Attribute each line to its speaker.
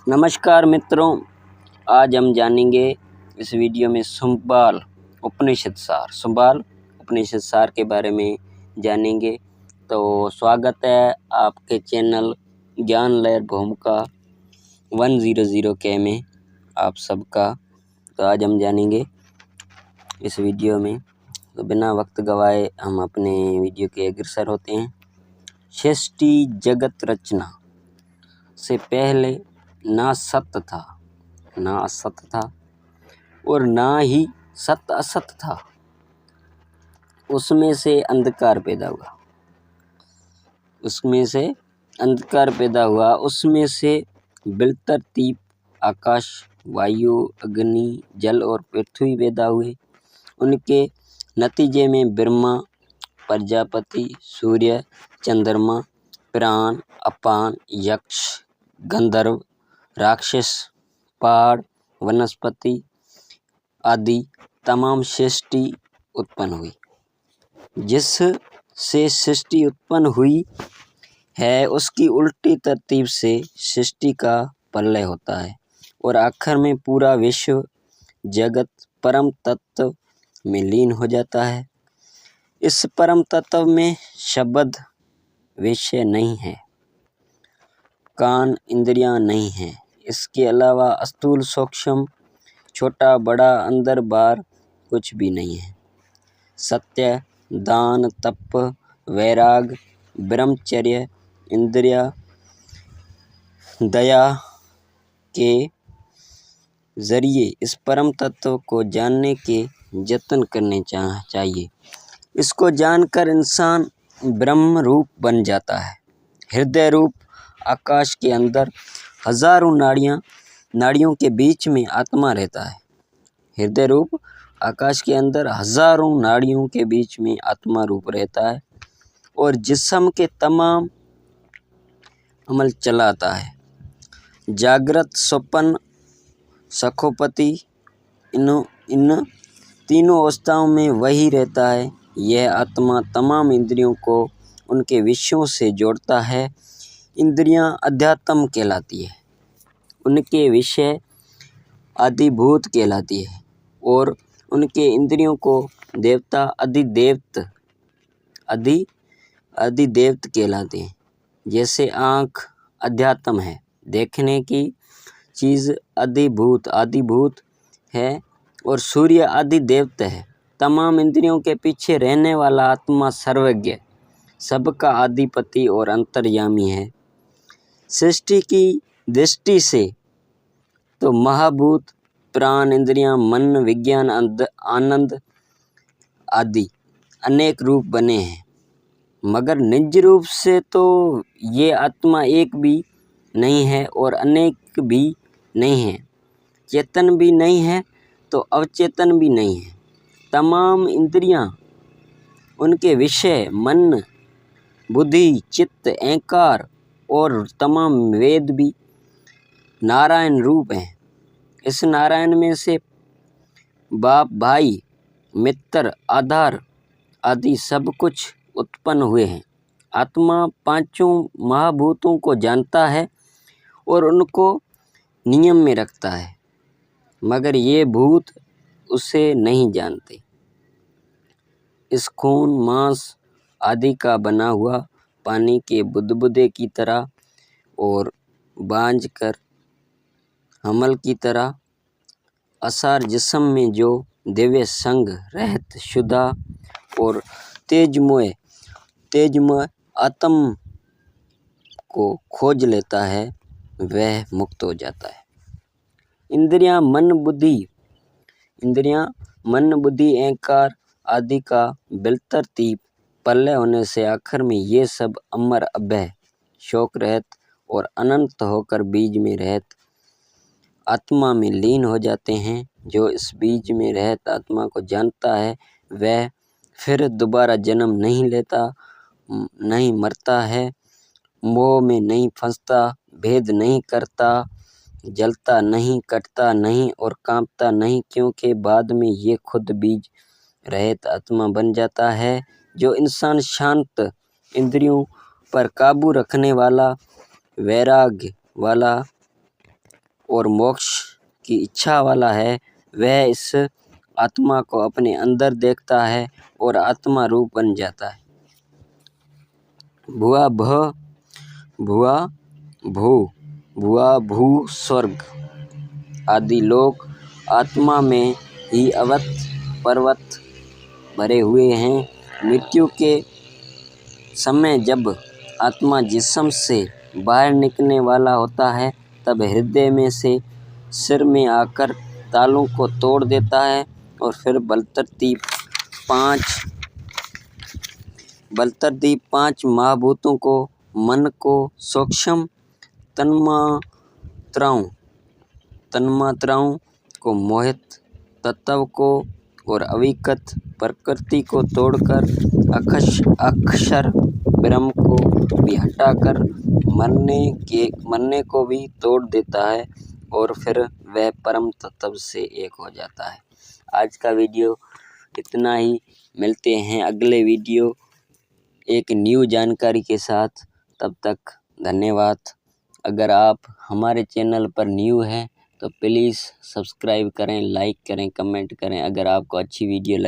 Speaker 1: नमस्कार मित्रों, आज हम जानेंगे इस वीडियो में सुम्बाल उपनिषद सार के बारे में जानेंगे। तो स्वागत है आपके चैनल ज्ञान लहर भूमिका 100K में आप सबका। तो आज हम जानेंगे इस वीडियो में, तो बिना वक्त गवाए हम अपने वीडियो के अग्रसर होते हैं। सृष्टि जगत रचना से पहले ना सत्य था, ना असत था और ना ही सत्य असत था। उसमें से अंधकार पैदा हुआ, उसमें से बिलतरतीब आकाश, वायु, अग्नि, जल और पृथ्वी पैदा हुए। उनके नतीजे में ब्रह्मा, प्रजापति, सूर्य, चंद्रमा, प्राण, अपान, यक्ष, गंधर्व, राक्षस, पहाड़, वनस्पति आदि तमाम सृष्टि उत्पन्न हुई। जिस से सृष्टि उत्पन्न हुई है उसकी उल्टी तरतीब से सृष्टि का प्रलय होता है और आखिर में पूरा विश्व जगत परम तत्व में लीन हो जाता है। इस परम तत्व में शब्द विषय नहीं है, कान इंद्रियां नहीं हैं। इसके अलावा स्थूल सूक्ष्म छोटा बड़ा अंदर बाहर कुछ भी नहीं है। सत्य, दान, तप, वैराग, ब्रह्मचर्य, इंद्रिया, दया के जरिए इस परम तत्व को जानने के यत्न करने चाहिए। इसको जानकर इंसान ब्रह्म रूप बन जाता है। हृदय रूप आकाश के अंदर हजारों नाड़ियों के बीच में आत्मा रहता है। हृदय रूप आकाश के अंदर हजारों नाड़ियों के बीच में आत्मा रूप रहता है और जिस्म के तमाम अमल चलाता है। जागृत, स्वप्न, सखोपति इन तीनों अवस्थाओं में वही रहता है। यह आत्मा तमाम इंद्रियों को उनके विषयों से जोड़ता है। इंद्रियां अध्यात्म कहलाती है, उनके विषय अधिभूत कहलाती है और उनके इंद्रियों को देवता अधिदेवत कहलाते हैं। जैसे आँख अध्यात्म है, देखने की चीज़ आदिभूत है और सूर्य अधिदेवत है। तमाम इंद्रियों के पीछे रहने वाला आत्मा सर्वज्ञ, सबका अधिपति और अंतर्यामी है। सृष्टि की दृष्टि से तो महाभूत, प्राण, इंद्रियां, मन, विज्ञान, आनंद आदि अनेक रूप बने हैं, मगर निज रूप से तो ये आत्मा एक भी नहीं है और अनेक भी नहीं है। चेतन भी नहीं है तो अवचेतन भी नहीं है। तमाम इंद्रियां, उनके विषय, मन, बुद्धि, चित्त, अहंकार और तमाम वेद भी नारायण रूप हैं। इस नारायण में से बाप, भाई, मित्र, आधार आदि सब कुछ उत्पन्न हुए हैं। आत्मा पांचों महाभूतों को जानता है और उनको नियम में रखता है, मगर ये भूत उसे नहीं जानते। इस खून, मांस आदि का बना हुआ पानी के बुदबुदे की तरह और बांझ कर हमल की तरह असार जिस्म में जो दिव्य संग रहत शुदा और तेजमय आत्म को खोज लेता है, वह मुक्त हो जाता है। इंद्रियां, मन, बुद्धि, अहंकार आदि का बिलतरतीब प्रलय होने से आखिर में ये सब अमर, अभय, शोक रहित और अनंत होकर बीज में रहत आत्मा में लीन हो जाते हैं। जो इस बीज में रहत आत्मा को जानता है वह फिर दोबारा जन्म नहीं लेता, नहीं मरता है, मोह में नहीं फंसता, भेद नहीं करता, जलता नहीं, कटता नहीं और कांपता नहीं, क्योंकि बाद में ये खुद बीज रहित आत्मा बन जाता है। जो इंसान शांत, इंद्रियों पर काबू रखने वाला, वैराग्य वाला, और मोक्ष की इच्छा वाला है, वह इस आत्मा को अपने अंदर देखता है और आत्मा रूप बन जाता है। भुआ भ, भुआ भू, भुआ भू स्वर्ग आदि लोक आत्मा में ही अवत पर्वत भरे हुए हैं। मृत्यु के समय जब आत्मा जिस्म से बाहर निकलने वाला होता है, तब हृदय में से सिर में आकर तालों को तोड़ देता है और फिर बलतरतीब 5 महाभूतों को, मन को, सूक्ष्म तन्मात्राओं को, मोहित तत्व को और अविकत प्रकृति को तोड़कर अक्षर ब्रह्म को भी हटाकर मरने को भी तोड़ देता है और फिर वह परम तत्व से एक हो जाता है। आज का वीडियो इतना ही। मिलते हैं अगले वीडियो एक न्यू जानकारी के साथ। तब तक धन्यवाद। अगर आप हमारे चैनल पर न्यू हैं तो प्लीज़ सब्सक्राइब करें, लाइक करें, कमेंट करें। अगर आपको अच्छी वीडियो लगे